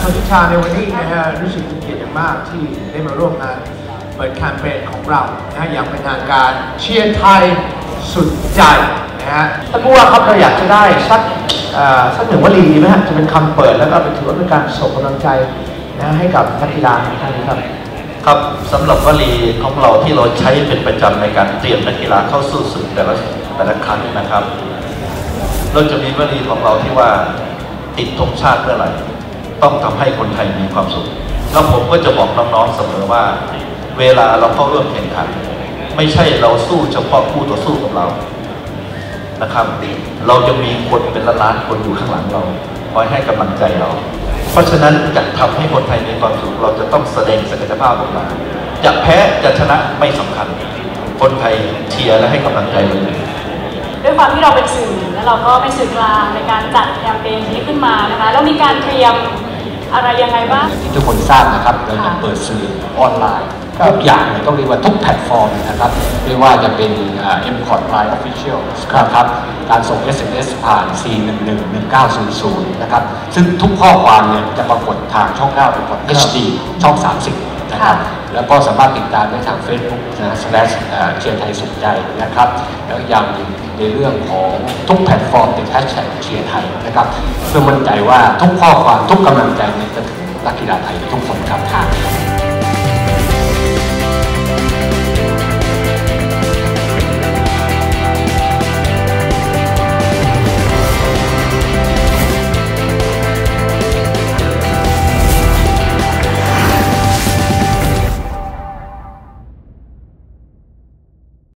นทิชาในวันนี้นะฮะรู้สึกเป็นเกียรติอย่างมากที่ได้มาร่วมงานเปิดแคมเปญของเรานะฮะอย่างเป็นทางการเชียร์ไทยสุดใจนะฮะท่านผู้ว่าครับเราอยากจะได้สักหนึ่งวลีดีไหมฮะจะเป็นคำเปิดแล้วก็เป็นถือว่าเป็นการส่งกำลังใจนะให้กับนักกีฬาทุกท่านครับครับสำหรับวลีของเราที่เราใช้เป็นประจำในการเตรียมนักกีฬาเข้าสู่ศึกแต่ละครั้งนะครับเราจะมีวลีของเราที่ว่าติดธงชาติเมื่อไหร่ต้องทำให้คนไทยมีความสุขแล้วผมก็จะบอกน้องๆเสมอว่าเวลาเราเข้าร่วมแข่งขันไม่ใช่เราสู้เฉพาะคู่ต่อสู้กับเรานะครับเราจะมีคนเป็นล้านๆคนอยู่ข้างหลังเราคอยให้กำลังใจเราเพราะฉะนั้นจะทำให้คนไทยมีความสุขเราจะต้องแสดงศักยภาพออกมาจะแพ้จะชนะไม่สำคัญคนไทยเชียร์และให้กำลังใจเราด้วยความที่เราเป็นสื่อและเราก็เป็นสื่อกลางในการจัดแคมเปญนี้ขึ้นมานะคะแล้วมีการเตรียมอะไรยังไงบ้างอย่างที่ทุกคนทราบนะครับเราจะเปิดสื่อออนไลน์ทุกอย่างเลยต้องเรียกว่าทุกแพลตฟอร์มนะครับไม่ว่าจะเป็น M-Port Line Official นะครับการส่ง SMS ผ่าน 4111900 นะครับซึ่งทุกข้อความเนี่ยจะปรากฏทางช่อง9 M-Port HD ช่อง 30 นะครับแล้วก็สามารถติดตามได้ทาง Facebook เชียร์ไทยสุขใจนะครับแล้วยังในเรื่องของทุกแพลตฟอร์มติดแฮชแท็กเชียร์ไทยนะครับเพื่อมั่นใจว่าทุกข้อความทุกกำลังใจจะถึงนักกีฬาไทยทุกคนครับ